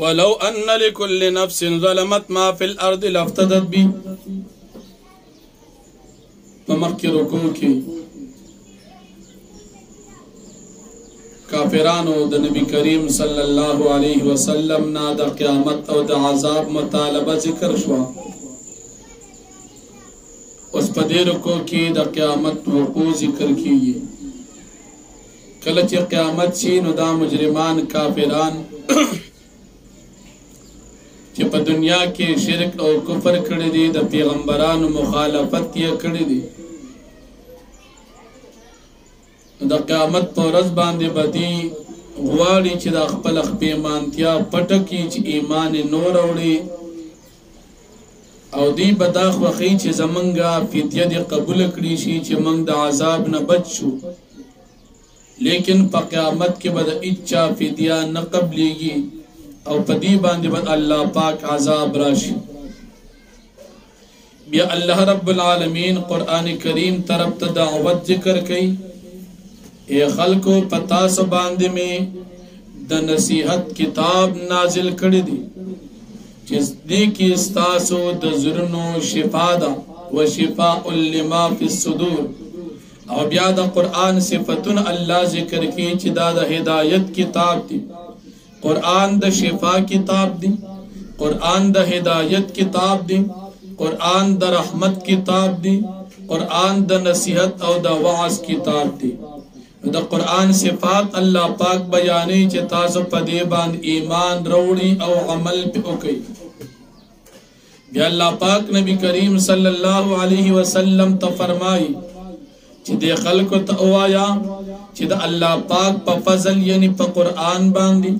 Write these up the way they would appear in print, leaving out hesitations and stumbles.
ولو ان لكل نفس ظلمت ما في الارض لافتدت بي فمخی رکو کی کافرانو د نبی کریم صلی اللہ علیہ وسلم نا د قیامت او د عذاب مطالبه ذکر شوا اس پدې رکو کی د قیامت وقوع ذکر کیږي کله چې قیامت شي نو دا مجرمان کافران چې په دنیا کې شرک او کفر کړی دي د پیغمبرانو مخالفت یې کړی دي د قیامت پر ورځ باندې بدی غواړي چې د خپل خپېمانتیا پټه کړي چې ایمان نور وړي او دی بدا خوخی چې زمونږه فدیه دې قبول کړي شي چې موږ د عذاب نه بچ شو لیکن په قیامت کې به د اچا فدیه نه قبلېږي او په دې باندې به الله پاک عذاب راشي بیا الله رب العالمین قرآن کریم طرف ته دعوت ذکر کوي اے خلقو پتا سو باندې میں د نصیحت کتاب نازل کړی دی چې دې کې استاسو د زړونو شفا ده و شفاء لما فی الصدور او بیا د قرآن صفتون الله ذکر کی چې دا د هدایت کتاب دی قرآن د شفا کتاب دی قرآن د هدایت کتاب دی قرآن د رحمت کتاب دی قرآن د نصیحت او د وعظ کتاب دی د قرآن صفات الله پاک بیانې چې تاسو په دې باندې ایمان وروړي او عمل په وکړي بیا الله پاک نبی کریم صلی الله علیه وسلم ته فرمایي چې د خلکو ته وایا چې د الله پاک په فضل یعنی په قرآن باندې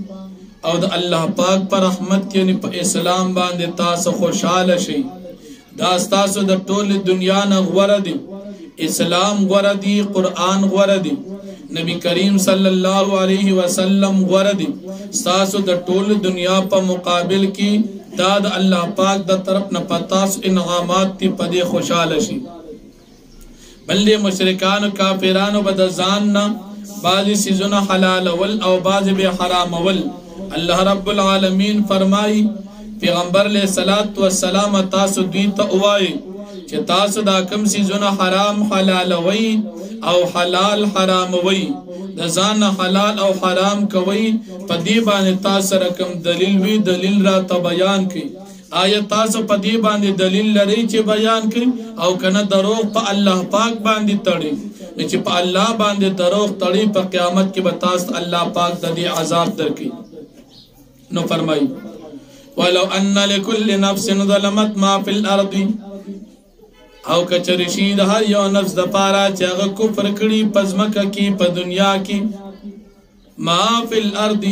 او د الله پاک په رحمت یعنی په اسلام باندې تاسو خوشاله شئ دا تاسو د ټول دنیا نه غوړه دي اسلام غوړه دي قرآن غوړه دي نبی کریم صلی اللہ علیہ وسلم غوردی ستاسو د ټول دنیا په مقابل کی دا د الله پاک د طرف نه پتاس انعامات تی پدې خوشاله شي بلې مشرکان او کافرانو بد ځان نه بعضی سيزونه حلال ول او بعضی به حرام ول الله رب العالمین فرمای پیغمبر علیہ الصلوۃ والسلام تاسو دوی ته وایي چې تاسو دا کوم سيزونه حرام حلال وي او حلال حرام وي د ځان حلال او حرام کوي په دې باندې تاسو رقم دلیل وی دلیل را ته بیان کړي آیا تاسو په دې باندې دلیل لري چې بیان کړي او کنه دروغ په الله پاک باندې تړي چې په الله باندې دروغ تړي په قیامت کې به تاسو الله پاک د دې عذاب درکړي نو فرمایي ولو ان لكل نفس ظلمت ما في الارض او کچری شي د هر یو نفس د پاره چې هغه کفر کړي پزمکه کې په دنیا کې ما فی الارض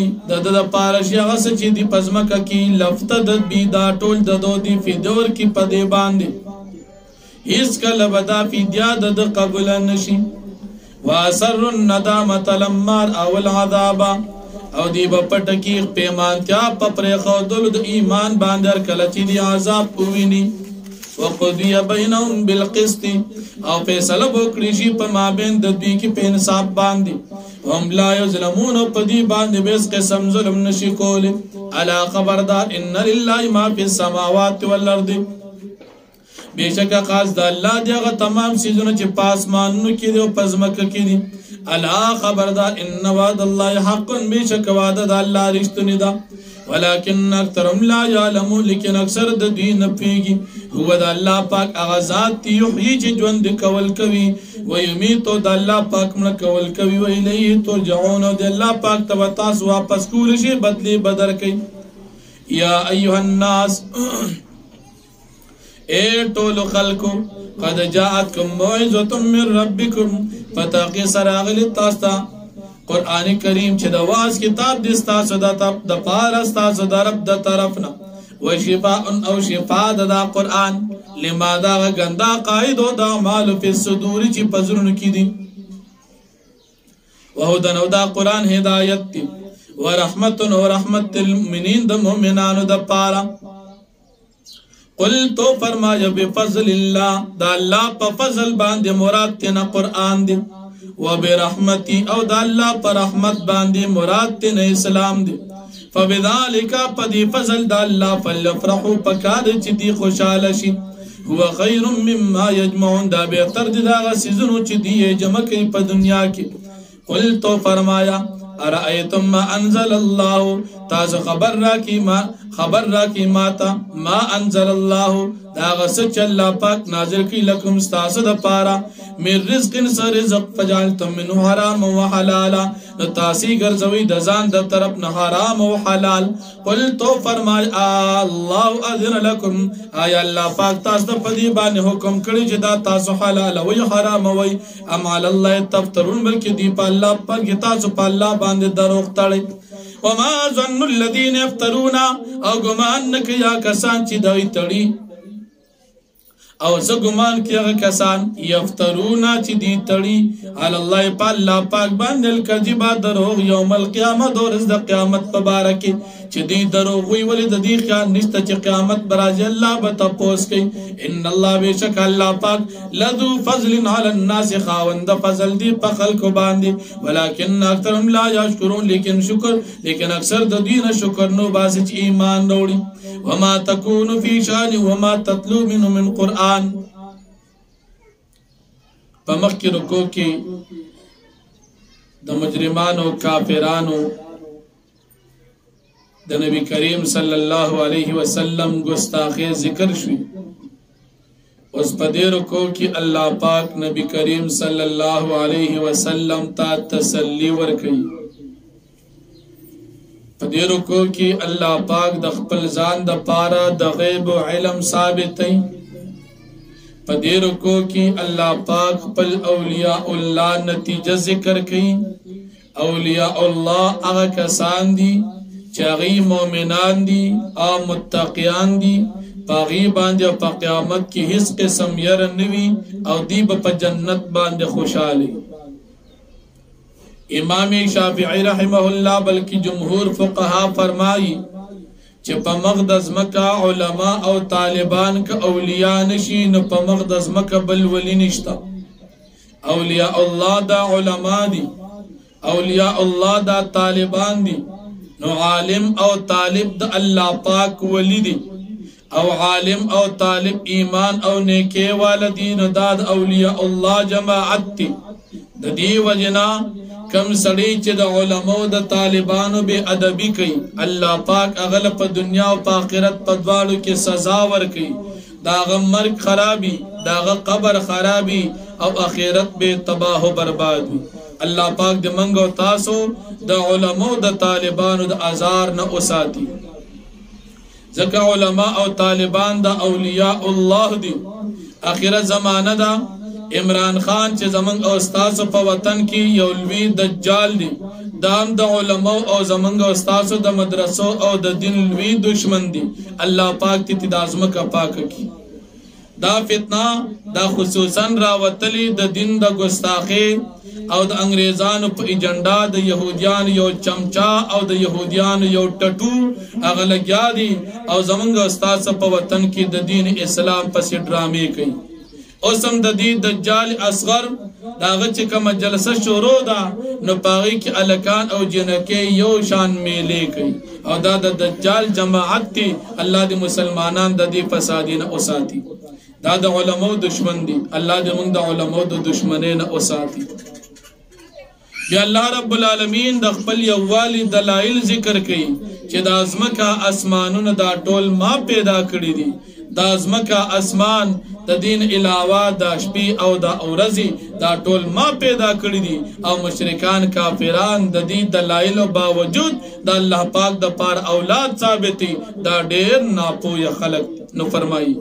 د پاره چې هغه چې دی پزمکه کې لفتدت بی دا ټول د دو دی فدور کې په دی باندې هیڅ کله ودا فدیا د قبول نشي واسر الندامه لما او العذاب او دی په پټ کې پیمانتیا په پرې خودل د ایمان باندې کله چې دی عذاب وویني وقضي بينهم بالقسط او فیصله وکړي شي په مابین د دوی کې په انصاف باندې هم لا یظلمون په دې باندې به قسم ظلم نشي کوله الا خبردار ان لله ما في السماوات والارض بشک خاص د الله دغه تمام سيزونه چې پاسمانونو کې دي او پزمکه کې دي الا خبردار ان وعد الله حق بشک وعده د الله رښتونی ده ولكن اكثرهم لا يعلمون لیکن اکثر د دوی نه پیږي هو د الله پاک هغه ذات یحیی چې ژوند کول کوي و یمیت د الله پاک مړ کول کوي و الیه ترجعون د الله پاک ته تاسو واپس کول شي بدلی بدر کوي یا ایها الناس اے ټول خلقو قد جاءتكم موعظه من ربكم فتاقي سراغل تاسو قرآن کریم چې د واز کتاب د تاسو د پاره تاسو د رب د طرفنا و شفاء او شفاء د قرآن لماذا غندا قائد او د اعمال په صدور چې پزرونو کې دي وهدن او د قرآن هدایت دي ورحمت او رحمت للمؤمنین د مؤمنانو د پاره قل تو فرمایا بفضل الله د الله په فضل باندې مراد تنه قرآن دی و برحمتی او د الله پر رحمت باندې مراد تنه اسلام دی فبذالک پدی فضل دا اللہ فلیفرحوا پکار چی دی خوشحال شی هو خیر مما یجمعون دا بہتر دی دا غسیزنو چی دی جمع کی پا دنیا کی قل تو فرمایا ارائیتم ما انزل اللہ تاسو خبر را کی ماتا ما انزل اللہ دا غسچ اللہ پاک نازل کی لکم ستاسو دا پارا من رزق سر رزق فجالتم منو حرام و حلالا نتاسی گرزوی دزان دا طرف حرام و حلال قل تو فرمائی اللہ اذن لکم آیا اللہ پاک تاس دا پدی بانی حکم کری جدا تاسو حلال وی حرام وی ام علی اللہ تفترون بلکی دی پا اللہ پر کی تاسو پا اللہ باندے دروخ تڑی وما ظن الذین افترونا او گمان نکیا کسان چی دائی تڑی او زگمان کیا کسان یفترونا چی دی تڑی علی اللہ پا اللہ پاک باندل کذبا دروغ یوم القیامت اور از دا قیامت پبارکی چی دی دروغ وی ولد دی خیال نشتا چی قیامت برازی اللہ بتا پوس کی ان اللہ بے شک اللہ پاک لذو فضل علی الناس خاوند فضل دی پا خلق باندی ولیکن اکثرهم لا یشکرون لیکن اکثر دا دین شکر نو باسی چی ایمان روڑی وما تکون فی شان وما تتلو منه من قرآن پمخ کی رکو کی دا مجرمانو کافرانو دا نبی کریم صلی اللہ علیہ وسلم گستاخی ذکر شوی اس پدے رکو کی اللہ پاک نبی کریم صلی اللہ علیہ وسلم تا تسلی ورکی پدې رکو کی اللہ پاک د خپل ځان د پارا د غیب و علم ثابت ای پدې رکو کی اللہ پاک خپل اولیاء اللہ نتیجہ ذکر کئی اولیاء اللہ اغا کسان دی چاغی مومنان دی او متقیان دی پاغی باندے و پا قیامت کی حس قسم یرنوی او دی با جنت باندے خوشحالی امام شافعی رحمہ اللہ بلکہ جمہور فقہا فرمائی چھ پا مقدس مکہ علماء او طالبان کا اولیاء نشین پا مقدس مکہ بلولی نشتا اولیاء اللہ دا علماء دی اولیاء اللہ دا طالبان دی نو عالم او طالب دا اللہ پاک ولی دی او عالم او طالب ایمان او نیکے والدین داد اولیاء اللہ جماعت تی دا دی وجنا کم سڑی چی دا علماء دا طالبانو بے ادبی کئی اللہ پاک اغل پا دنیا و پا آخرت پا دوالو کے سزاور کئی دا غم مرگ خرابی دا غم قبر خرابی او آخرت بے تباہ و بربادی اللہ پاک دا منگو تاسو دا علماء دا طالبانو دا ازار نا اساتی زکا علماء او طالبان دا اولیاء اللہ دی آخرت زمانہ دا عمران خان چه زمنگ او استاسو پا وطن کی یولوی دجال دی دام دا علماء او زمنگ او استاسو دا مدرسو او دا دین لوی دشمن دی اللہ پاک تی دازمکا پاک کی دا فتنہ دا خصوصاً راوطلی دا دین دا گستاخی او دا انگریزانو پا ایجنڈا دا یہودیان یو چمچا او دا یہودیان یو ٹٹو اغلگیا دی او زمنگ او استاسو پا وطن کی دا دین اسلام پسی ڈرامی کئی اوسم دا دی دجال اصغر دا غچ کم جلسہ شروع دا نو پاغی کی الکان او جنکے یو شان میلے کئی او دا دا دجال جماعت تی اللہ دی مسلمانان دا دی فسادین اساتی دا دا علماء دشمن دی اللہ دی منگ دا علماء دشمنین اساتی بی اللہ رب العالمین دا خپل یوالی دلائل ذکر کئی چی دا ازمکا اسمانون دا ٹول ما پیدا کری دی دا ازمکا اسمان دا دین علاوہ دا شپی او دا اورزی دا ٹول ما پیدا کری دی او مشرکان کافران دا دی دلائل و باوجود دا اللہ پاک دا پار اولاد ثابتی دا دیر ناپو یا خلق نو فرمائی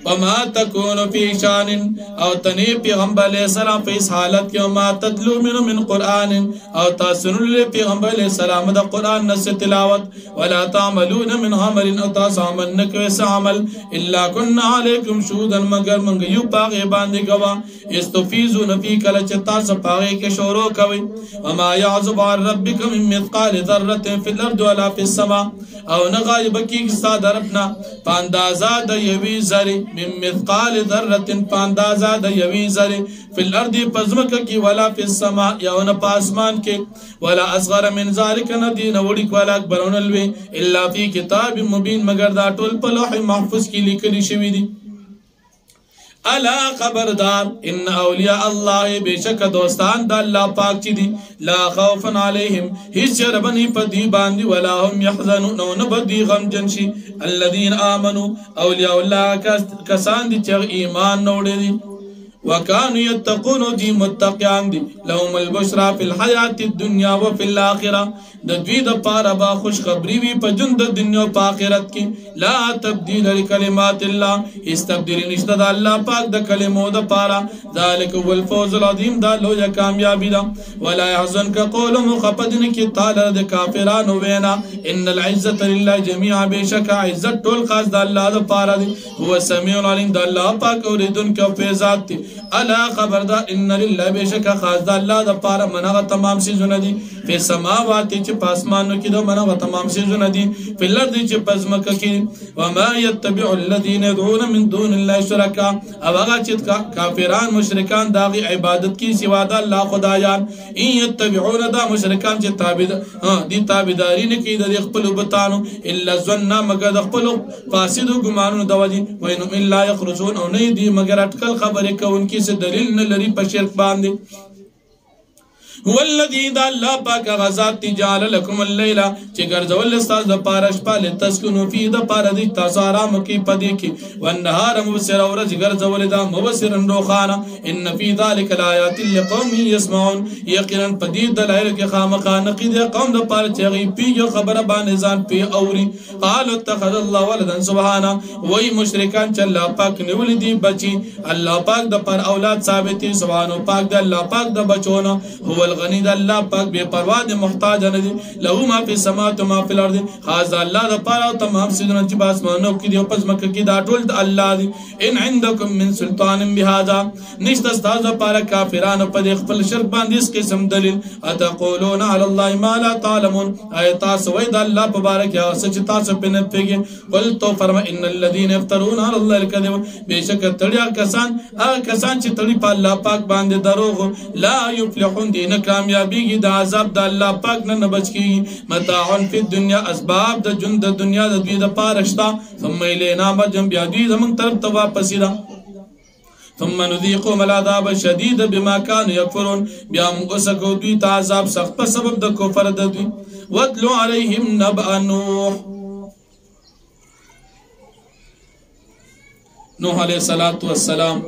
وما تکون فی شان او تنی پیغمبر علیہ السلام فی اس حالت کی وما تتلو من قرآن او تاسنو لی پیغمبر علیہ السلام دا قرآن نس تلاوت ولا تعملون من عمل او تاسامن نکویس عمل الا کننا علیکم شہودا مگر منگیو پاغی باندی گوا استفیزو نفی کلچتا سپاغی کے شورو کوئی وما یعظب عن ربک من مثقال ذرت فی الارض ولا فی السماء او نغایب کی ستا درپنا پاندازات د یوی ذره من مثقال ذره پاندازا د یوی ذره فی الارض پزمک کی ولا فی السماء یون پاسمان کی ولا اصغر من ذلک ندین وڑی ولا اکبر نلوی الا فی کتاب مبین مگر دا ټول په لوح محفوظ کی لیکلی شوی دی الا خبردار ان اولیاء الله بشک دوستان د الله پاک چي دي لا خوف عليهم هیڅ ربني پدی باندې ولا هم يحزنون نو بدی غم جنشي الذين امنوا اولیاء الله کسان دي چې ایمان نوړي دي وكانوا يتقون دي متقيان دي لهم البشرى في الحياة الدنيا وفي الآخرة د دوی د پاره با خوش خبری وی په ژوند د دنیا او آخرت کې لا تبديل لكلمات الله استبدل نشته د الله پاک د کلمو د پاره ذلك هو الفوز العظیم دا لویه کامیابی ده ولا يحزنك قولهم خفدن کی تعالی د کافرانو وینا ان العزه لله جميعا بشک عزت ټول خاص د الله د پاره دي هو سميع العليم د الله پاک اوریدونکو فیضات دي الا خبردار ان لله بشک خاص د الله د پاره منغه تمام سيزونه دي په سماوات چې پاسمانو کې د منغه تمام سيزونه دي په لرد چې پزمکه کې وما يتبع الذين يدعون من دون الله شركاء او هغه چې کافران مشرکان داغي عبادت کی سوا د الله خدایان ان يتبعون دا مشرکان چې تابعداري نه کوي د خپل بتانو الا ظن مگر د خپل فاسد ګمانو د وجه وینهم الا يخرجون او نه دي مگر اٹکل خبره کوونکی څه دلیل نه لري په شرک باندې هو الذي دا الله پاک غزاد تجال لكم الليل چې ګرځول استاد د پارش پاله تسكنو فی د پار دي تاسو آرام کی پدې کی والنهار مبصر اور ګرځول دا مبصر اندوخانه ان فی ذلك الآیات لقوم يسمعون یقینا پدې دلایل کې خامخا نقید قوم د پار چې غي پیږي خبره باندې ځان پی اوري قال اتخذ الله ولدا سبحانه وای مشرکان چې الله پاک نیول دي بچي الله پاک د پر اولاد ثابتي سبحانه پاک د الله پاک د بچونه هو الغنی د الله پاک بے پروا د محتاج نه دي له ما فی السماوات و ما فی الارض خاص الله د پاره او تمام سيزونه چې باسمانو کې دی او پس مکه کې دا ټول د الله دي ان عندكم من سلطان بهذا نشته تاسو لپاره کافرانو په خپل شرک باندې اس قسم دلیل اتقولون علی الله ما لا تعلمون ایت تاسو وای د الله مبارک یا سچ تاسو په نه پیږي قل تو فرما ان الذين يفترون على الله الكذب بشک تړیا کسان چې تړي په الله پاک باندې دروغ لا يفلحون دین کامیابی کی د عذاب د الله پاک نه بچ کی متاعن فی الدنیا اسباب د جون د دنیا د دوی د پارشتا ثم الینا بجم بیا دوی زمون طرف ته واپس را ثم نذيقهم العذاب الشديد بما كانوا يكفرون بیا موږ سکو دوی ته عذاب سخت په سبب د کفر د دوی واتلو علیهم نبأ نوح علیہ الصلوۃ والسلام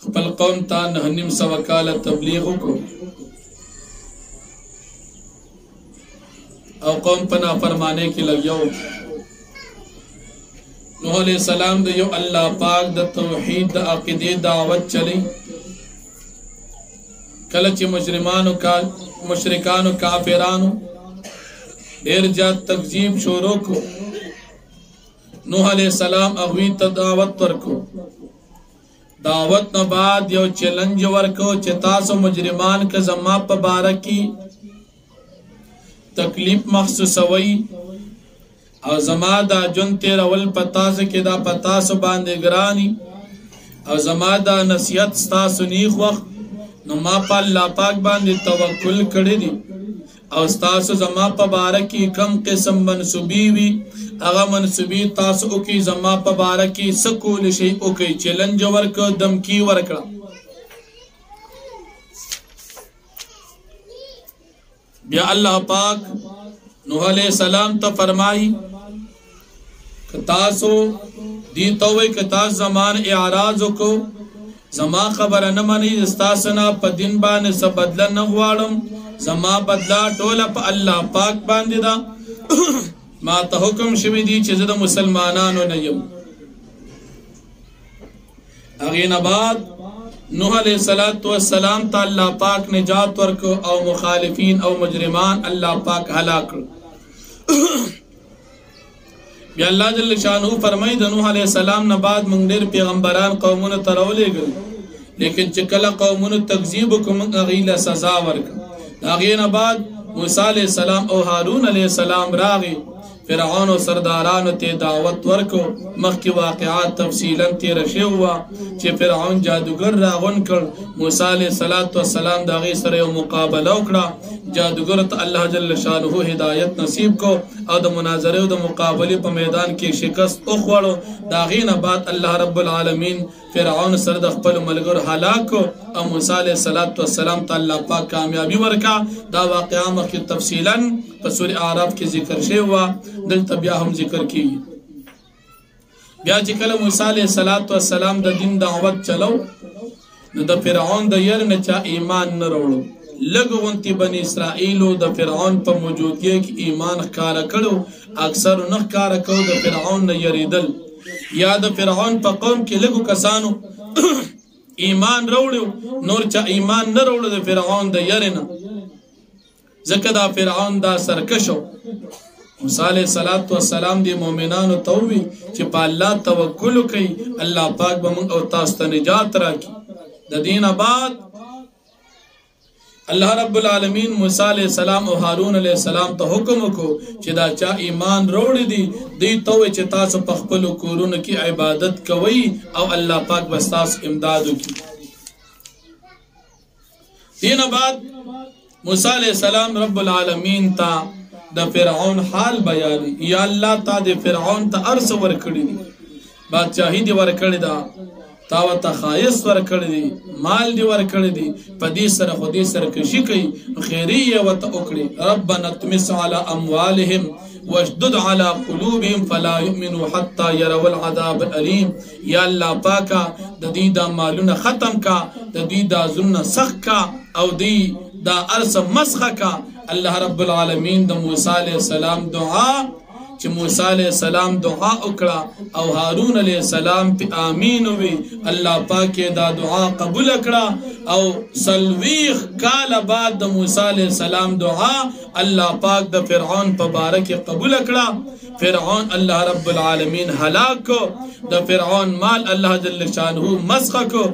خپل قوم ته 9.5 کاله تبلیغ وکړو او قوم په نافرمانی کې لګیو نوح علیہ السلام د یو الله پاک د توحید د عقیده دعوت چلی کله چې مشرکانو کافرانو ډیر زیات تکذیب شروع کو نوح علیہ السلام هغوی ته دعوت ورکو دعوت نه بعد یو چیلنج ورکو چې تاسو مجرمان که زما په باره کې تکلیف محسوسوي او زما دا جون تیرول په تاسو کې دا په تاسو باندې ګرانی او زما دا نصیحت ستاسو نیخ وخت نو ما په الله پاک باندې توکل کړی دی او ستاسو زما په باره کې کم قسم منسوبي وي هغه منسوبي تاسو کې زما په باره کې سکول شي او کې چیلنج ورکو دمکی ورکړه بیا الله پاک نوح علیہ السلام ته فرمایي ک تاسو دی توي ک تاسو زمان اعراض کو زما خبر نه مني استاسنا په دین باندې څه بدل نه غواړم زما بدلا ټوله په الله پاک باندې دا ما ته حکم شوی دی چې زه د مسلمانانو نه یم هغه نه بعد نوح علیہ السلام ته الله پاک نجات ورکو او مخالفین او مجرمان الله پاک هلاک بیا الله جل شانه فرمای د نوح علیہ السلام نه بعد موږ ډېر پیغمبران قومونو ته راولېږل لیکن چې کله قومونو تکذیب کوم هغه له سزا ورک هغه نه بعد موسی علیہ السلام او هارون علیہ السلام راغی فرعون او سردارانو ته دعوت ورکو مخکې واقعات تفصیلا تیر شوی و چې فرعون جادوګر راغون کړ موسی علیه السلام د هغې سره یو مقابله وکړه جادوګر ته الله جل شانه هدایت نصیب کو او د مناظرې او د مقابلې په میدان کې شکست وخوړو د هغې نه بعد الله رب العالمین فرعون سره د خپل ملګرو هلاک او موسی علیه السلام ته الله پاک کامیابی ورکا دا واقعا مخکې تفصیلا په سورې اعراف کې ذکر شوی و دلته بیا هم ذکر کیږي بیا چې کله موسی علیه السلام د دین دعوت چلو نو د فرعون د ير نه چا ایمان نه وروړو لګونتي بني اسرائیلو د فرعون په موجودګۍ کې ایمان ښکارا کړو اکثر نه ښکارا کړو د فرعون نه یریدل یا د فرعون په قوم کې لګو کسانو ایمان وروړو نور چا ایمان نه وروړو د فرعون د ير نه ځکه دا فرعون دا سرکشو موسی علیه السلام دی مؤمنانو ته وی چې په الله توکل وکړي الله پاک به موږ او تاسو ته نجات راکړي د دین بعد الله رب العالمین موسی علیہ السلام او هارون علیہ السلام ته حکم وکړو چې دا چا ایمان وروړي دي دوی ته وایي چې تاسو په خپل کورونو کې عبادت کوئ او الله پاک به تاسو امداد وکړي دین بعد موسی علیہ السلام رب العالمین ته د فرعون حال بیان یا الله تا د فرعون ته ارس ورکړي دي بادشاہي دی ورکړي دا تا وته خایس ورکړي دي مال دی ورکړي دي په دې سره خو دې سره کشي کوي خیریه وته وکړي ربنا تمس على اموالهم واشدد على قلوبهم فلا يؤمنوا حتى يروا العذاب الالم یا الله پاکا د دې د مالونه ختم کا د دې د زنه سخت کا او دې دا ارس مسخه کا الله رب العالمین د موسی علیہ السلام دعا چې موسی علیہ السلام دعا وکړه او هارون علیہ السلام په امین وی الله پاک دا دعا قبول کړه او سلویخ کال بعد د موسی علیہ السلام دعا الله پاک د فرعون په باره کې قبول کړه فرعون الله رب العالمین هلاک کو د فرعون مال الله جل شانه مسخ کو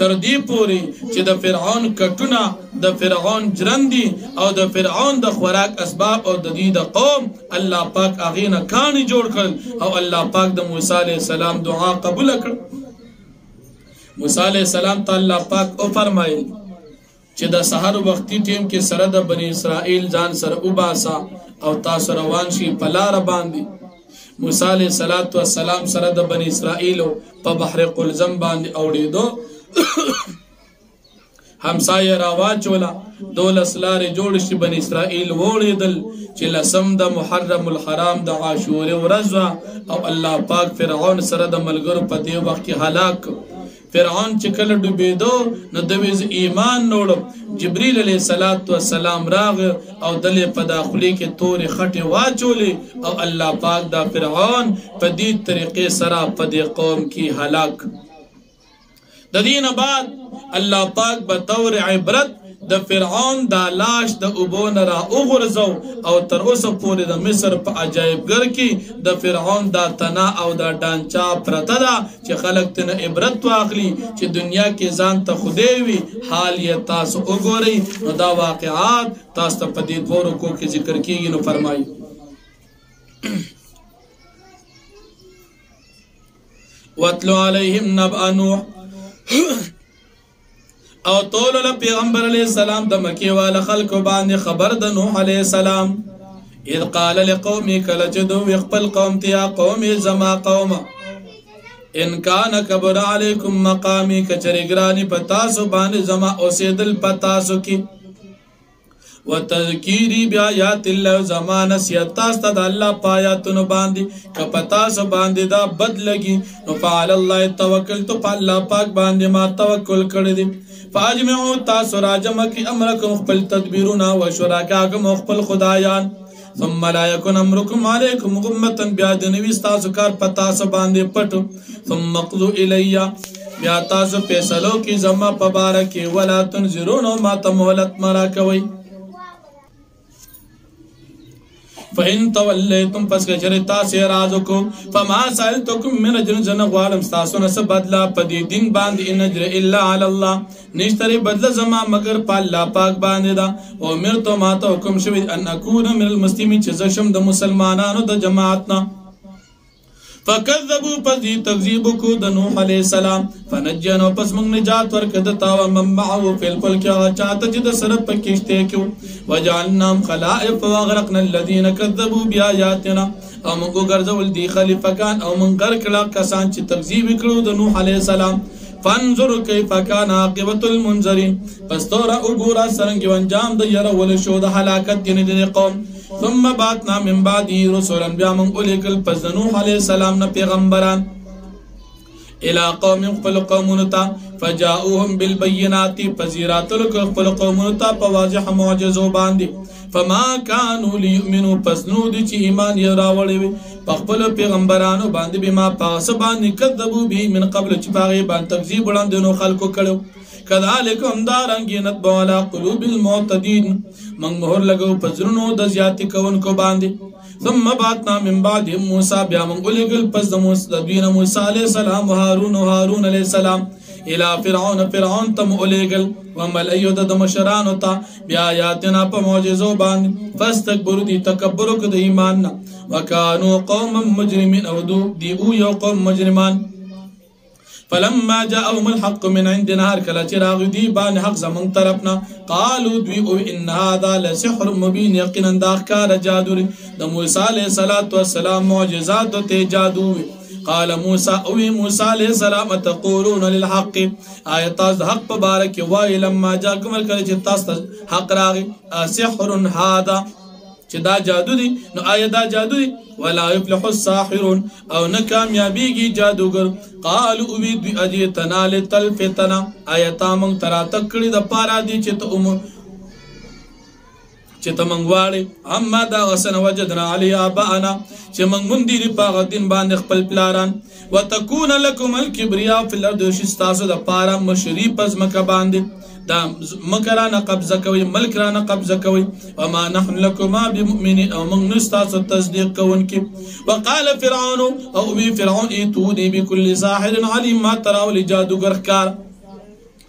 تر دې پوري چې د فرعون کټونه د فرعون جرندي او د فرعون د خوراک اسباب او د دې د قوم الله پاک اغینا کانی جوړ کړ او الله پاک د موسی علیہ السلام دعا قبول کړ موسی علیہ السلام ته الله پاک او فرمایل چې د سحر وختي ټیم کې سره د بنی اسرائیل ځان سره وباسا او تاسو روان شي په لار باندې موسی علیہ السلام سره د بنی اسرائیل په بحر قلزم باندې اوړېدو همسایه راواچولا دولس لارې جوړ شي بنی اسرائیل وړېدل چې لسم د محرم الحرام د عاشورې ورځ او الله پاک فرعون سره د ملګرو په دې وخت کې هلاک فرعون چې کله ډوبېدو نو د ویز ایمان نوړ جبرئیل علیه السلام راغ او دلې په داخلي کې تورې خټې واچولې او الله پاک دا فرعون په دې طریقې سره په دې قوم کې هلاک د دین بعد الله پاک به طور عبرت د فرعون دا لاش د اوبون را وغورځو او تر اوسه پورې د مصر په عجایبګر کې د فرعون دا تنا او دا ډانچا پرته ده چې خلک تنه عبرت واخلي چې دنیا کې ځان ته خدای وي حال یې تاسو وګورئ نو دا واقعات تاسو ته په دې دوه رکو کې ذکر کیږي نو فرمایي واتلو علیهم نبأ نوح او طول پیغمبر علیہ السلام د مکی والا خلق باندې خبر د نوح علیہ السلام اذ قال لقومي کلجدو يقبل قومتي يا قومي زما قوم ان كان كبر عليكم مقامي کچریګرانی پتاسو باندې زما اوسیدل پتاسو کی وتذکیری بیاات الله زمانه سیتاست د الله پایاتونو باندې کپتاسو باندې دا بد لګي نو فعل الله توکلت په الله پاک باندې ما توکل کړی دی فاجمعوا تاسو راجم کی امرکم خپل تدبیرنا و شرکاکم خپل خدایان ثم لا يكن امركم عليكم غمه بیا د نوی تاسو کار پتا سو باندې پټ ثم قضوا الیا بیا تاسو فیصلو کی زما پبارک ولا تنذرون ما تمولت مرا کوي فإن تولیتم پس کچر تاسی رازو کو فما سألتکم من اجر زنغوالم ستاسو نس بدلا پدی دین باند ان اجر الا علی اللہ نشتری بدل زما مگر پا اللہ پاک باند دا امرتو ماتا حکم شوید ان اکون من المسلمین چیزشم دا مسلمانانو دا جماعتنا فکذبوا پس دی تکذیب کو د نوح علیہ السلام فنجینو پس منگ نجات ورکدتا ومن معو فی الفلک چاہتا چی د سرد پا کشتے کیو وجعلنام خلائف واغرقنا الذین کذبوا بیاجاتنا او منگو گرزول دی خلیفکان او من غرقلا کسان چی تکذیب کرو د نوح علیہ السلام فانظر کیف کان عاقبت المنذرین پس تورا اگورا سرنگی وانجام د یرول شو د حلاکت یعنی دی قوم ثم بعثنا من بعده رسلا بیا من اولکل پس نوح علیہ السلام نا پیغمبران الى قوم خپل قومونتا فجاؤهم بالبینات پذیرات لک خپل قومونتا پواضح معجزو باندی فما كانوا ليؤمنوا پس نو دی چی ایمان یراوڑی وی پخپل پیغمبرانو باندی بما پاس باندی کذبو بھی من قبل چپاغی باند تکذیب بلندنو خلقو کڑو کذالکم دارنگی نتبو علا قلوب المعتدین منگ مہر لگو پزرنو د زیاتی کون کو باندی ثم بعثنا من بعد موسیٰ بیا منگ اولگل پس دوین موسیٰ علیہ السلام و هارون علیہ السلام الى فرعون تم اولگل ومل ایود دمشرانو تا بیا آیاتنا پا معجزو باندی فاستکبرو دی تکبرو کد ایماننا وکانو قوم مجرمین او دیو یو قوم مجرمان فلما جاءهم الحق من عندنا هر کلا چراغ دی بان حق زمان طرفنا قالوا دوی ان هذا لسحر مبین یقینا داخکار جادو دا موسیٰ علیہ السلام معجزات تے جادو قال موسیٰ اوی موسیٰ علیہ السلام تقولون للحق آیتاز حق پبارک وائی لما جاکم الکل چتاز حق راغی سحر هذا چه دا جادو دی نو آیا دا جادو دی ولا يفلح الساحرون او نکامیابیگی جادوگر قالو اوی دوی اجیتنا لتلفتنا آیتا منگ ترا تکڑی دا پارا دی چه منگواڑی اما دا غسن وجدنا علی آباءنا چه منگ مندی دی پاغ دین باند خپل پلاران وتکون لکم الکبریا فی الارد شستاسو دا پارا مشریب از مکا باندی دا مکرانا قبضه کوي ملکرانا قبضه کوي وما نحن لكما بمؤمنين او من نستاسو تصدیق کون کی وقال فرعون او بی فرعون ایتونی بكل ساحر علیم ما تراو لجادوگر کار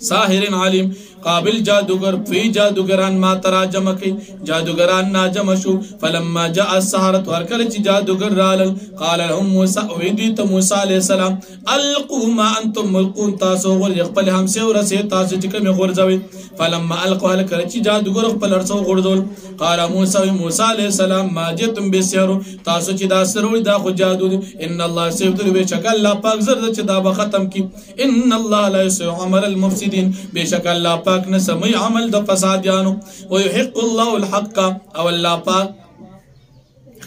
ساحر علیم قابل جادوگر فی جادوگران ما ترا جمع کی جادوگران نا جمع شو فلما جاء السحرت ورکل چی جادوگر رالل قال لهم موسیٰ ویدیت موسیٰ علیہ السلام القو ما انتم ملقون تاسو غر یقبل همسے و رسی تاسو چکم غرزوی فلما القو حلکل چی جادوگر اقبل رسو غرزول قال موسیٰ علیہ السلام ما جتم بسیارو تاسو چی دا سروی دا خود جادو دی ان اللہ سیفتر بے شک اللہ پاک زرد چی دا بختم کی ان اللہ لا یسیع عمل المفسدین بے شک اللہ پاک نسمی عمل دا فسادیانو ویحق اللہ الحق او اللہ پاک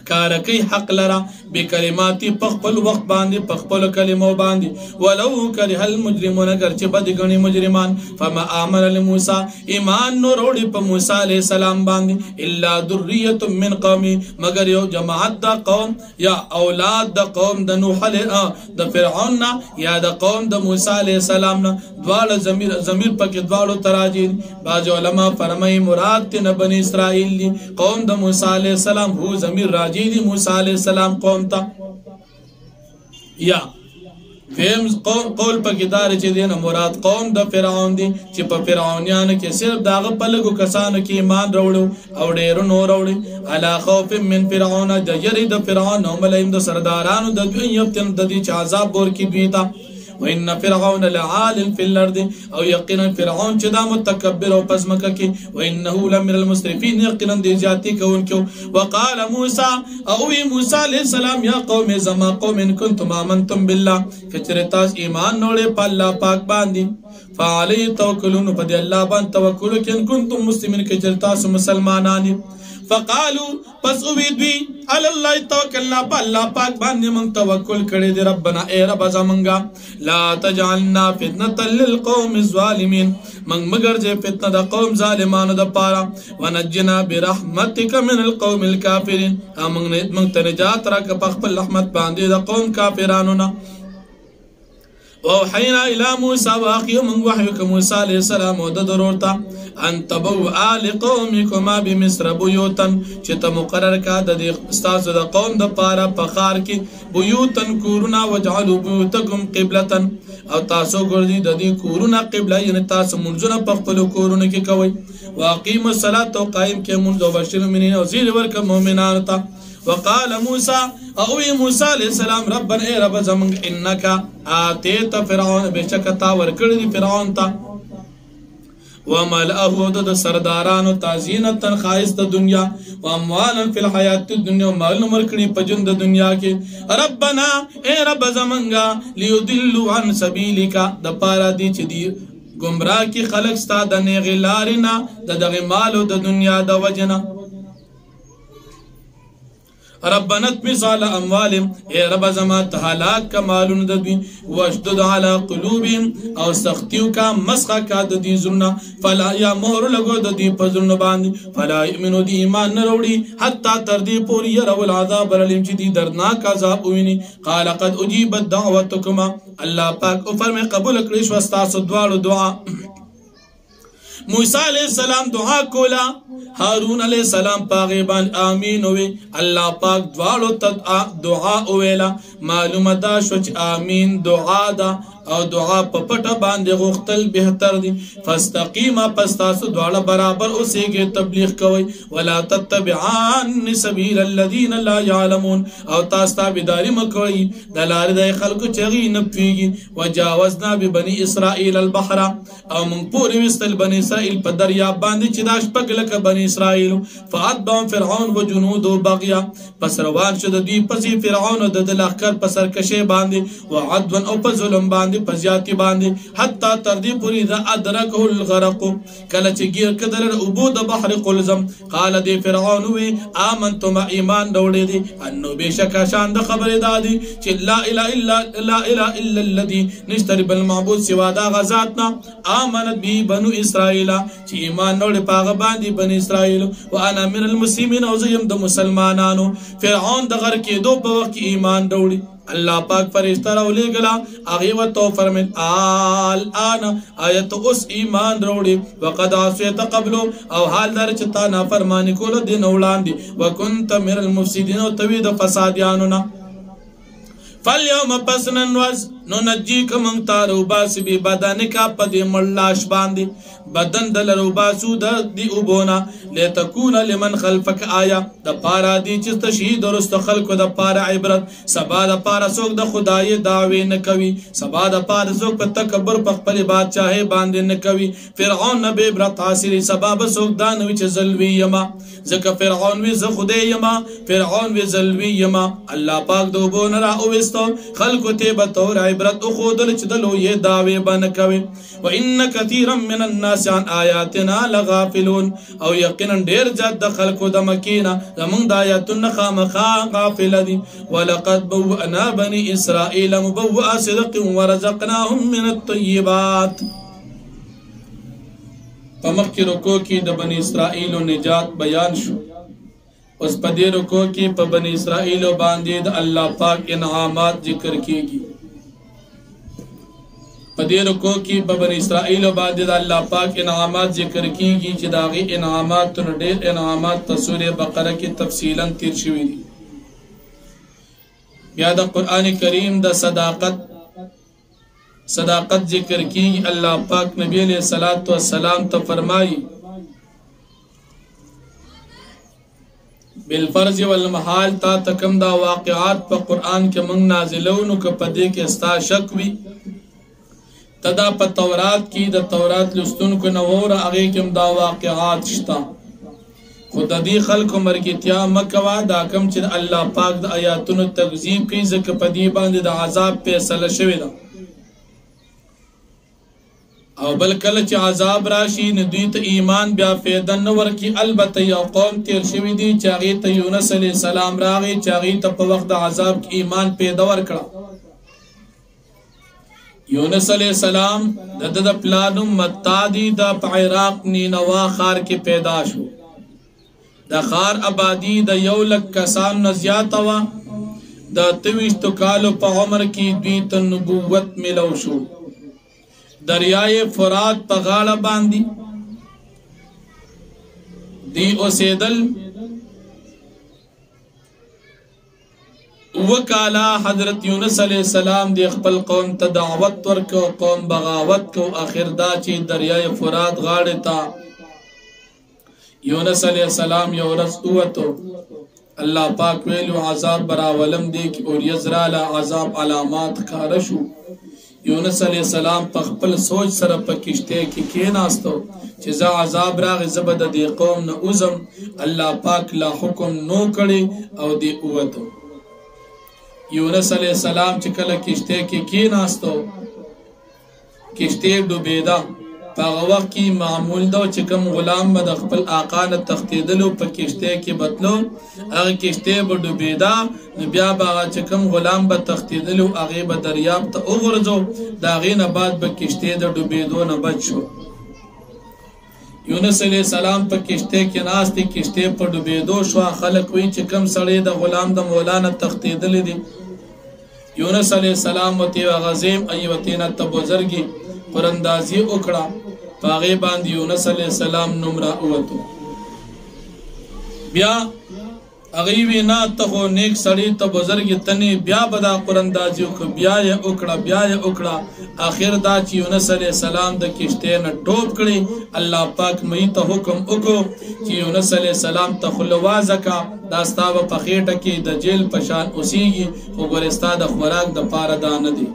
کارکی حق لرا بکلماتی پخپل وقت باندی پخپل کلمو باندی ولو کرہ المجرمون اگرچہ بدگنی مجرمان فما آمن لموسیٰ ایمان نو روڑی پا موسیٰ علیہ السلام باندی الا ذریت من قومی مگر یو جماعت دا قوم یا اولاد دا قوم دا نوح علیہ دا فرعون یا دا قوم دا موسیٰ علیہ السلام دوال زمیر پاک دوالو تراجیر باز علماء فرمائی مراد تین بنی اسرائیل دی قوم دا موسیٰ علیہ السلام ہو زمیر راجیر دی موسیٰ علیہ السلام قوم تا یا فیم قول پا کدار چی دینا مراد قوم دا فرعون دی چی پا فرعونیان کے صرف داغ پلگو کسانو کی ایمان روڑو او دیرو نو روڑی علا خوف من فرعون دا یری دا فرعون نو ملائم دا سردارانو دا دوین یفتن دا دی چی عذاب بور کی دویتا وإن فرعون لعال في الأرض أو يقنا فرعون چدا متكبر و پزمكك وإنه لمن المسرفين يقنا دي جاتي كونكو وقال موسى أوي موسى عليه السلام يا قوم زما قوم إن كنتم آمنتم بالله كچرتاس إيمان نوڑے پا اللہ پاک باندی فعلي توكلون فدي الله بان توكلك إن كنتم مسلمين كچرتاس مسلماناني فقالوا پس اویدوی علی اللہ توکلنا پا اللہ پاک باندی من توکل کردی دی ربنا اے رب زمانگا لا تجعلنا فتنة للقوم الظالمین من مگر جے فتنہ دا قوم ظالمان دا پارا ونجنا برحمتک من القوم الكافرین من تنجات رکھ پخپل رحمت باندی دا قوم کافرانونا ووحينا الى موسى واقي من وحيك موسى عليه السلام ودرورتا ان تبوء لقومكما بمصر بيوتا چې مقرر کا د استاد د قوم د پاره پخار کی بيوتا کورونا وجعلوا بيوتكم قبلة او تاسو ګرځي د دې کورونا قبله یعنی تاسو منځونه په خپل کورونه کې کوي واقيموا الصلاه او قائم کې منځ او بشر المؤمنين او زیر ورک مؤمنان ته وقال موسى او موسى عليه السلام ربنا اي رب زمن انك اتيت فرعون بشكتا ورکړي فرعون ته وملأه د سردارانو تزینتا خاص د دنیا واموالا فی الحیات الدنیا مال مرکړي په ژوند د دنیا کې ربنا اے رب زمنګا ليضلوا عن سبيلك د پارا دي چې دی گمراه کی خلق ستا د نیغ لارنا د دغه مال د دنیا د وجنه ربنا اطمس على اموالهم اے رب زما تهلاك کمالون ددوی واشدد على قلوبهم او سختیو کا مسخه کا ددی زرنا فلا یا مهر لگو ددی پزرن باندې فلا یمنو دی ایمان نروړي حتا تر دی پوری يرو العذاب الیم چې دی دردناک عذاب ویني قال قد اجيبت دعوتكما الله پاک او فرمای قبول کړی شو تاسو دواړو دعا موسی علیہ السلام دعا کولا هارون علیہ السلام پاغیبان آمین ہوئے اللہ پاک دوالو دعا اویلا معلوم دا شوچ آمین دعا دا او دعا پپٹا باندے غختل بہتر دی فاستقیما پستاسو دعا برابر اسے گے تبلیغ کوئی ولا تتبعان سبیل الذین لا یعلمون او تاستا بداری مکوئی دلار دای خلق چغی نپیگی وجاوزنا ببنی اسرائیل البحر او من پوری وستل بنی اسرائیل پا دریاب باندے چداش پگلک بنی اسرائیل فعدبان فرعون و جنود و بغیا پس روان شد دی پسی فرعون و ددل اخکر پسر کشے باندے وعدوان او پس ظلم باندے پزیاتی باندے حتی تردی پوری دا ادرکو الغرقو کلچ گیر کدر عبود بحر قلزم قال دی فرعونوی آمنتو ما ایمان دوڑے دی انو بے شکا شاند خبر دادی چی لا الہ الا اللذی نشتری بالمعبود سوا دا غزاتنا آمنت بی بنو اسرائیل چی ایمان دوڑے پاغ باندی بن اسرائیل وانا من المسلمین او زیم دا مسلمانانو فرعون دا غر کے دو پوق ایمان دوڑی اللہ پاک فرشتہ رو لے گلا اغیوتو فرمین آن آیت اس ایمان روڑی وقد عصیت قبلو او حال دار چتا نا فرمانی کولو دین اولان دی وکنت من المفسدین و توید فسادیانونا فالیوم پس ننوز ننجیک منگتا روباس بی بدنکا پدی ملاش باندی بدن دل روباسو دی اوبونا لیتکون لمن خلفک آیا دا پارا دی چست شهید رست خلق دا پارا عبرت سبا دا پارا سوک دا خدای دعوی نکوی سبا دا پارا سوک پا تکبر پخپل بادشاہ باندی نکوی فرعون نبی عبرت حاصلی سبا بسوک دانوی چه ظلوی یما زکا فرعون وی زخدی یما فرعون وی ظلوی یما اللہ پاک دو بون را اوستو خلق تیبتو را عبرت اخودل چدلو یہ دعوی بنکوی وَإِنَّ كَثِيرًا مِّنَ النَّاسِ عَنْ آيَاتِنَا لَغَافِلُونَ او یقینا ډیر جد د خلقو د مکینا زمونږ د آیاتونو خامخا غافل دي ولقد بوأنا بني اسرائيل مبوأ صدق ورزقناهم من الطيبات پمخی رکو کی د بنی اسرائیل نجات بیان شو اس پدی رکو کی په بنی اسرائیل باندې د الله پاک انعامات ذکر کیږي پدی رکو کی په بنی اسرائیل باندې د الله پاک انعامات ذکر کیږي چې داغي انعامات نو ډېر انعامات په سورې بقره کې تفصیلا تیر شوي دي بیا د قران کریم د صداقت ذکر کیږي الله پاک نبی علیہ الصلوۃ والسلام ته فرمایي بالفرض والمحال تا تکم دا واقعات په قران کې موږ نازلونو ک پدې کې استا شک وی تدا پا تورات کی دا تورات لستون کو نوور اغی کم دا واقعات شتا خود دی خلق مرگتیا مکوا دا کم چید اللہ پاک دا آیاتون تغذیب کی زک پا دی باند دا عذاب پیسل شوی دا او بلکل چی عذاب راشی ندویت ایمان بیا فیدن نور کی البته یا قوم تیر شوی دی چاگی تا یونس علیہ السلام راغی چاگی تا پا وقت عذاب کی ایمان پیدور کرا یونس علیہ السلام د پلانو متادی دا په عراق نینوا خار کې پیدا شو د خار آبادی د یو لک کسان نه زیات وا دا 23 کالو په عمر کې دوی ته نبوت ملو شو دریای فرات په غاړه باندې دی اوسېدل وکالا حضرت یونس علیہ السلام دی خپل قوم ته دعوت ورکو قوم بغاوت کو اخر دا چې دریای فرات غاړه تا یونس علیہ السلام یو ورځ اوتو الله پاک ویلو عذاب براولم دی کی اور یزرالا عذاب علامات کارشو یونس علیہ السلام په خپل سوچ سره په کشته کې کېناستو چې زه عذاب راغی زبد دی قوم نه اوزم الله پاک لا حکم نو کړي او دی اوتو یونس علیہ السلام چې کله کشته کې کېناستو کشته ډوبېدا په وخت کې معمول دا چې کوم غلام به د خپل آقا نه تختیدلو په کشته کې بدلو هغه کشته به ډوبېدا نو بیا به هغه چې کوم غلام به تختیدلو هغه به دریاب ته وغورځو د هغې نه بعد به کشته د ډوبېدو نه بچ شو یونس علیہ السلام په کشته کې ناستې کشته په ډوبېدو شو خلک وی چې کوم سړی د غلام د مولانا تختیدلی دی یونس علیہ السلام وتی غزیم ایوتینا تبوزرگی قرندازی وکړه پاغه باندې یونس علیہ السلام نمرا اوتو بیا هغه وینا ته نیک سړی تبوزرگی تنی بیا بدا قرندازی وک بیا یې وکړه اخر دا چې یونس علیہ السلام د کشته نه ټوپ کړي الله پاک مې ته حکم وکړو چې یونس علیہ السلام ته خلوازکا دا ستاوه په خېټه کې د جیل پشان اوسېږي خو ګورستا د خوراک د پاره دا نه دی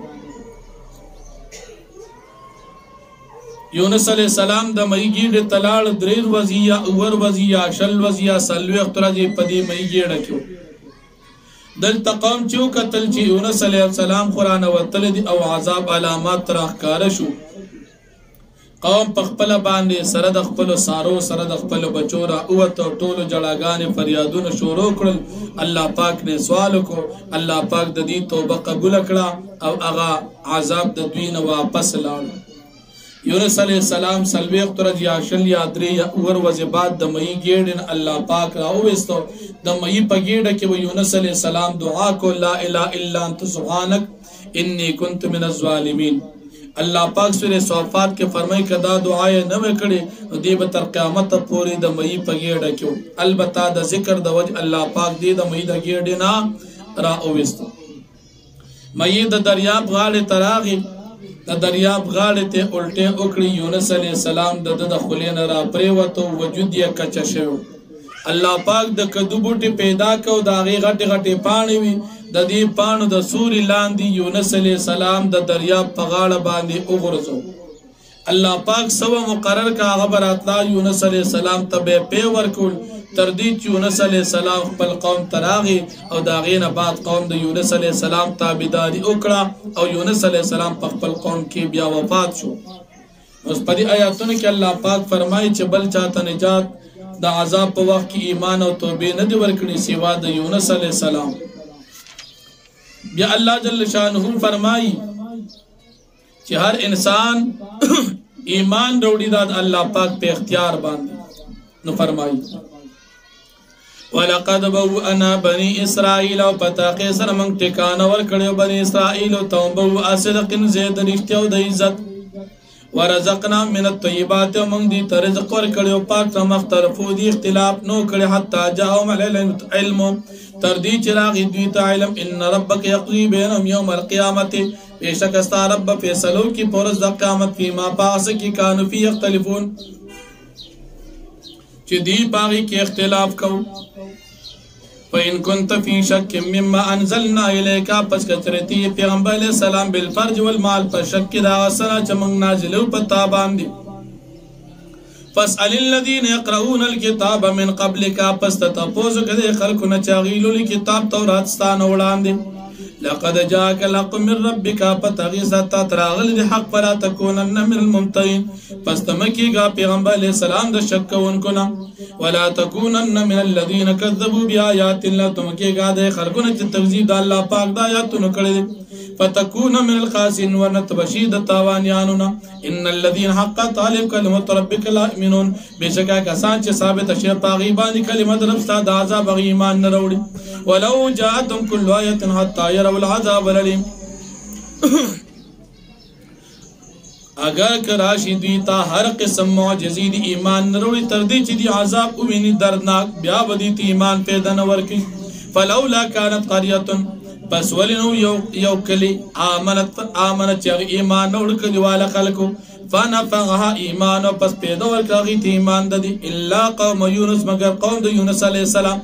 یونس علیہ السلام د مئی گیډه تلاړ دریر وزیا اور وزیا شل وزیا سلوي اختراجي پدی مئی گیډه کیو دل تقام چو قتل چې یونس علیہ السلام قران وتل دي او عذاب علامات ترخکار شو قوم په خپل باندې سره د خپل سارو سره د خپل بچو را او ته ټولو جړاګانې فریادونه شروع کړل الله پاک نے سوال کو الله پاک د دې توبه قبول کړه او هغه عذاب د دوی نه واپس لاړ یونس علیہ السلام سلویخ ترج یا شل یا دری یا اور وزباد د مئی گیڑن اللہ پاک را اوستو د مئی پا گیڑا کہ وہ یونس علیہ السلام دعا کو لا الہ الا انت سبحانک انی کنت من الظالمین اللہ پاک سورہ صافات کے فرمائی کہ دا دعائے نوے کڑی دی بتر قیامت پوری د مئی پا گیڑا کیو البتہ دا ذکر دا وجہ اللہ پاک دی د مئی دا گیڑنا را اوستو مئی دا دریاب غاڑ تراغی د دریاب غاړه ته الټه وکړي یونس علیہ السلام د خلین را پریوتو وجود یې کچ شو الله پاک د کدو بوټي پیدا کو دا غي غټي غټي پانی وي د دې پانو د سوري لاندې یونس علیہ السلام د دریاب په غاړه باندې وګرځو الله پاک سو مقرر کا خبر اتلا یونس علیہ السلام ته په ورکول تر دې چې یونس علیہ السلام خپل قوم تراغي او دا غینه بعد قوم د یونس علیہ السلام تابعداري وکړه او یونس علیہ السلام په خپل قوم کې بیا وفات شو اوس په دې آیاتونو کې الله پاک فرمایي چې بل چاته نجات د عذاب په وخت کې ایمان او توبه نه دی ورکړي سوا د یونس علیہ السلام بیا الله جل شانه فرمایي چې هر انسان ایمان وروړي د الله پاک په اختیار باندې نو فرمایي ولقد بوأنا بني اسرائيل او پتاقه سره موږ ټکانه ورکړو بني اسرائيل او بو اصدقن زید رښتیا او د عزت ورزقنا من الطيبات موږ دي رزق ورکړو پاک ته مختلفو دي اختلاف نو کړي حتا جاءهم علم تر دې چې راغی دوی ته علم ان ربک یقضي بینهم یوم القیامت بیشک استا رب فیصلو کی پرز د قیامت فيما پاس کی کانوا فی اختلافون چې دی باغی کې اختلاف کو فإن كنت في شك مما أنزلنا إليك پس کچرتی پیغمبر علیہ السلام بالفرج والمال پر شک دا سره چې موږ نازلو پتا باندې فاسأل الذين يقرؤون الكتاب من قبلك پس تاسو کده خلکو نه چاغیلو کتاب تورات ستانه وړاندې لقد جاءك الحق من ربك فتغيث تراغل حق فلا تكونن من الممترين پس تمکیگا پیغمبر علیہ السلام دا شک کونکنا ولا تكونن من الذين كذبوا بآيات الله تمکیگا دے خلقنا چه تکذیب دا اللہ پاک دا آیاتونو کردے فتكون من الخاسرين ونتبشید تاوانیانونا ان الذين حق طالب کلمت ربک لا يؤمنون بشکا کسان چه ثابت شیع پاغیبانی کلمت ربستا دا عذاب ایمان نروڑی ولو جاءتهم كل آية حتى يروا العذاب الأليم اگر کراشی دویتا ہر قسم معجزی دی ایمان نروڑی تردی چی دی عذاب اوینی دردناک بیا بدیتی ایمان پیدا نورکی فلولا کانت قریتن پس ولنو یو کلی آمنت چاگ ایمان نوڑکلی والا خلقو فنفغها ایمانو پس پیدا ورکاغیت ایمان دا دی اللہ قوم یونس مگر قوم دا یونس علیہ السلام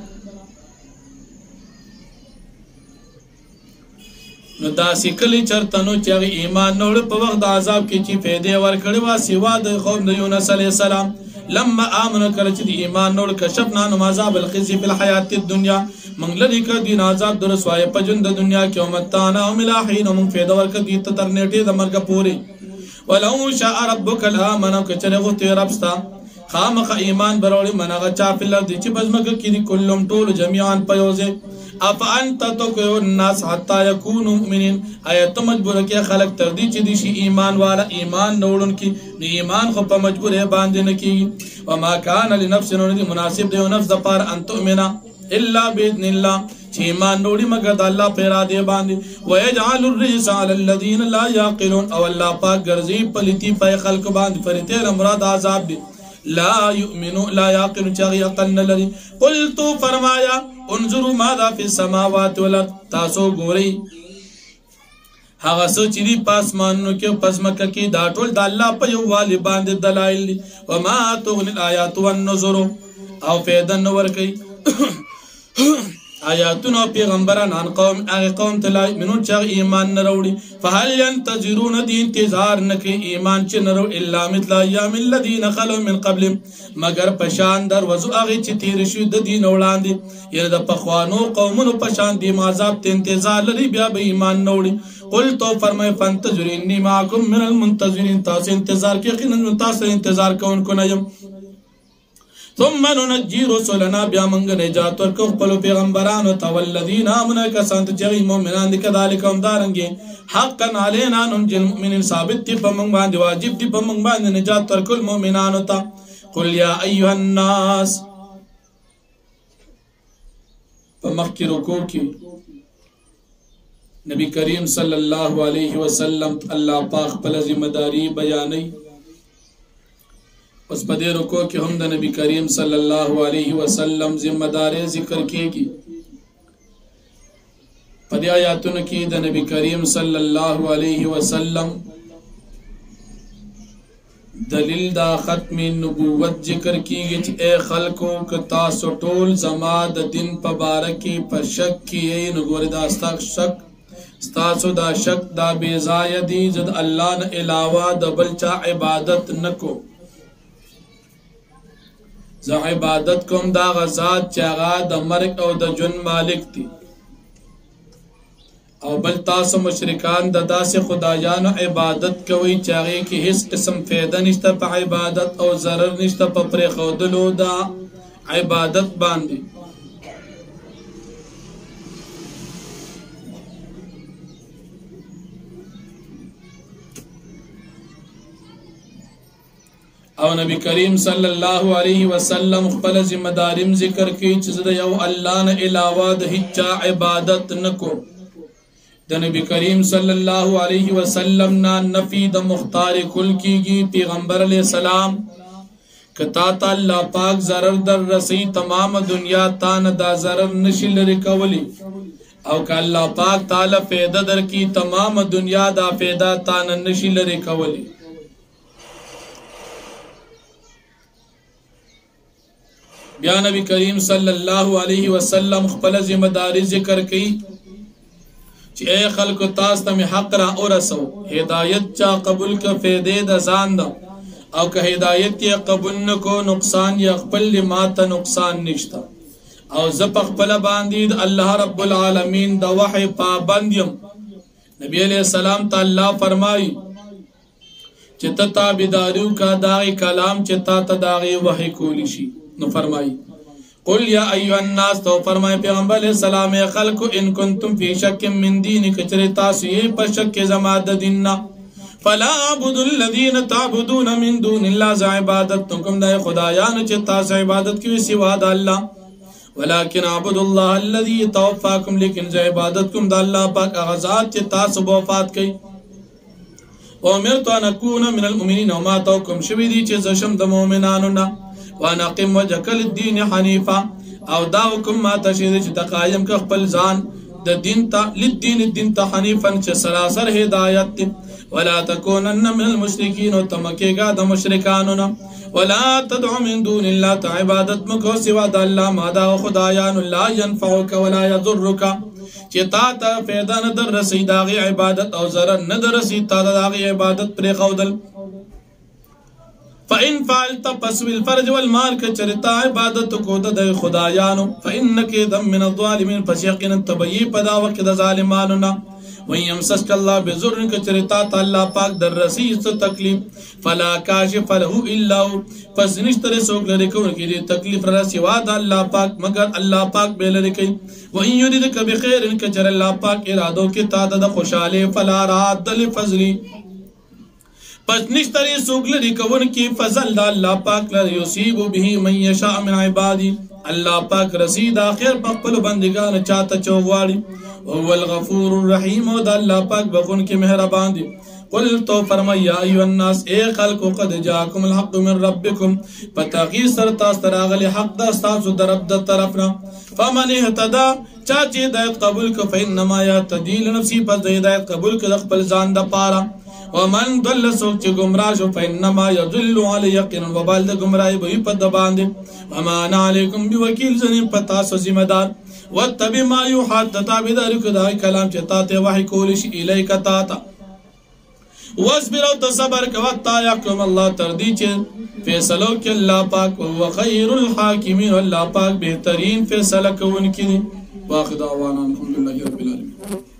نو داسی کلی چرتنو چاگی ایمان نوڑ پا وقت عذاب کی چی فیدے ورکڑی وا سوا دا قوم دا یونس علیہ السلام لما آمنو کرچ دی ایمان نوڑ کشفنا نم عذاب الخزی فی الحیات الدنیا منگ لڑی کر دین عذاب در سوائے پجند دنیا کیوں متانا وملاحین ومنگ فیدہ ورکر دی تترنیٹی دا مرگا پوری ولو شاء ربک الامنو کچرے غتی ربستا خامق ایمان بروڑی مناغا چاپی لردی چی بزمک کی دی کلم طول جمیعان پیوزے افانت تکیو الناس حتی یکونو مؤمنین آیت مجبور کیا خلق تردی چی دیشی ایمان والا ایمان نوڑن کی نی ایمان خوب مجبور ہے باندن کی وما کان لنفس نوڑی مناسب دیو نفس دا پار ان تؤمنا الا بیدن اللہ چی ایمان نوڑی مگر دا اللہ پیرا دے باندی ویجعل الرجس علی الذین لا یاقلون او اللہ پاک گرزی پلیتی پای خلق باندی فریتیر امراد عذاب دی لا یؤمنو لا یاقلون چاگی اقلن لری قلتو فرمایا انظروا ماذا في السماوات والارض تاسو گوری هغه سو چې دی پاسمانونو کې پسمکه کې دا ټول د الله په یو والی باندې دلایل دي وما تغني الآيات والنذر او فیدن ورکی آیاتونو پیغمبران عن قوم اغی قوم تلائی منون چاگ ایمان نروڑی فهل ینتظرون دی انتظار نکی ایمان چی نرو الا مثل ایام الذین خلو من قبل مگر پشان در وزو اغی چی تیرشو دی نوڑان دی یعنی دا پخوانو قومنو پشان دی مازاب تی انتظار لری بیا با ایمان نوڑی قل تو فرمائی فانتظر انی معاکم من المنتظرین تاس انتظار کی خیلن تاس انتظار کون کنیم ثم ننجی رسولنا بیا منگ نجات ورکو خپلو پیغمبرانو تا والذین آمنا کسانت چغی مومنان دی کذالک هم دارنگی حقا علینا ننجی المؤمنین ثابت تی پا منگ باندی واجب تی پا منگ باندی نجات ورکو المؤمنانو تا قل یا ایوہ الناس پا مخی رکو کی نبی کریم صلی اللہ علیہ وسلم اللہ پاک پل ذمہ داری بیانی اس پدے رکو کہ ہم دا نبی کریم صلی اللہ علیہ وسلم ذمہ دارے ذکر کی گی پدے آیاتن کی دا نبی کریم صلی اللہ علیہ وسلم دلیل دا ختم نبوت ذکر کی گی اے خلقو کتا سٹول زماد دن پبارکی پر شک کی اے نگور دا استاق شک ستاسو دا شک دا بیزای دی جد اللہ نا علاوہ دا بلچا عبادت نکو زا عبادت کم دا غزات چاگا دا مرک او دا جن مالک تی او بل تاسو مشرکان دا دا سے خدایانو عبادت کوئی چاگے کی حس قسم فیدہ نشتا پا عبادت او ضرر نشتا پا پریخودلو دا عبادت باندی او نبی کریم صلی اللہ علیہ وسلم خپل ذمہ داریم ذکر کی چیز دا یو اللہ نا علاوہ دا ہچا عبادت نکو دا نبی کریم صلی اللہ علیہ وسلم نا نفی دا مختار کل کی گی پیغمبر علیہ السلام کتا تا اللہ پاک ضرر در رسی تمام دنیا تان دا ضرر نشل رکولی او کہ اللہ پاک تالا فیدہ در کی تمام دنیا دا فیدہ تان نشل رکولی بیا نبی کریم صلی اللہ علیہ وسلم خپل ذمہ داری ذکر کی چی اے خلق تاس تم حق را ارسو ہدایت چا قبول کا فیدے دا زان دا او کہ ہدایت یا قبول نکو نقصان یا خپل ماتا نقصان نشتا او زپق پل باندید اللہ رب العالمین دا وحی پابندیم. نبی علیہ السلام تا اللہ فرمائی چتا تابداریو کا داغی کلام چتا تا داغی وحی کولی شی. نو فرمائی قل یا ایوہ الناس تو فرمائے پیغمبر علیہ السلام خلق ان کنتم فی شک من دین کچر تاسوی پر شک زماد دیننا فلا عبد الذین تعبدون من دون اللہ زا عبادت تنکم دائے خدایان چتا سا عبادت کی سوا دا اللہ ولیکن عبد اللہ الذی توفاکم لیکن زا عبادت کم دا اللہ پاک اغزات چتا سب وفات کی وامرت ان اکون من المؤمنین وما توکم شویدی چیز شم دا مومنانونا وانا قم وجهك للدين حنيفا او داوكم ما تشهد تقايم كخبل زان د دين تا للدين الدين تا حنيفا سلاسل هدايت ولا تكونن من المشركين وتمكيغا د مشركاننا ولا تدعو من دون الله تعبادت مكو سوى د الله ما دا خدایان لا ينفعك ولا يضرك چتا تا فیدا ندر رسی داغی عبادت او ضرر ندر رسی تا داغی عبادت پر خودل فإن فعلت پس بالفرج والمال کچرتا عبادت کو د خدایانو فإنك دم من الظالمين پس یقینا تبئی پدا وقت د ظالمانو ويمسسك الله بضر کچرتا تعالی پاک در رسیس تکلیف فلا کاشف له الا هو پس نشتر سوک لری کون کی تکلیف را سوا د الله پاک مگر الله پاک به لری کی وان يريدك بخير کچر الله پاک ارادو کی تا د خوشاله فلا راد لفضلی پس نشتری سوگلری کون کی فضل دا اللہ پاک لر یصیب به من یشاء من عبادی اللہ پاک رسید آخر پقبل بندگان چاہتا چوغواری هو الغفور الرحیم و دا اللہ پاک بخون کی مہربان دی قل تو فرمائی یا ایو الناس اے خلق قد جاکم الحق من ربکم پتاقی سرطاس تراغل حق دا استاسو درب دا طرفنا فمن احتدا چاچی دایت قبول کا فإنما یاتدی لنفسی پس دایت قبول کا دخبل زان دا پارا ومن ضل سوک چه گمراہ شو فإنما يضل علی یقینا وبال دا گمراہی بہی پد باندے وما انا علیکم بوکیل زنیم پتاس و ذمہ دار واتبع ما یوحد تابداری کدائی کلام چتا تے وحی کولش الیک تاتا واصبر او تصبر کواتا یحکم اللہ تردی چه فیصلو کی اللہ پاک و خیر الحاکمین اللہ پاک بہترین فیصلہ کون کی واخر دعوانا الحمدللہ رب العالمین.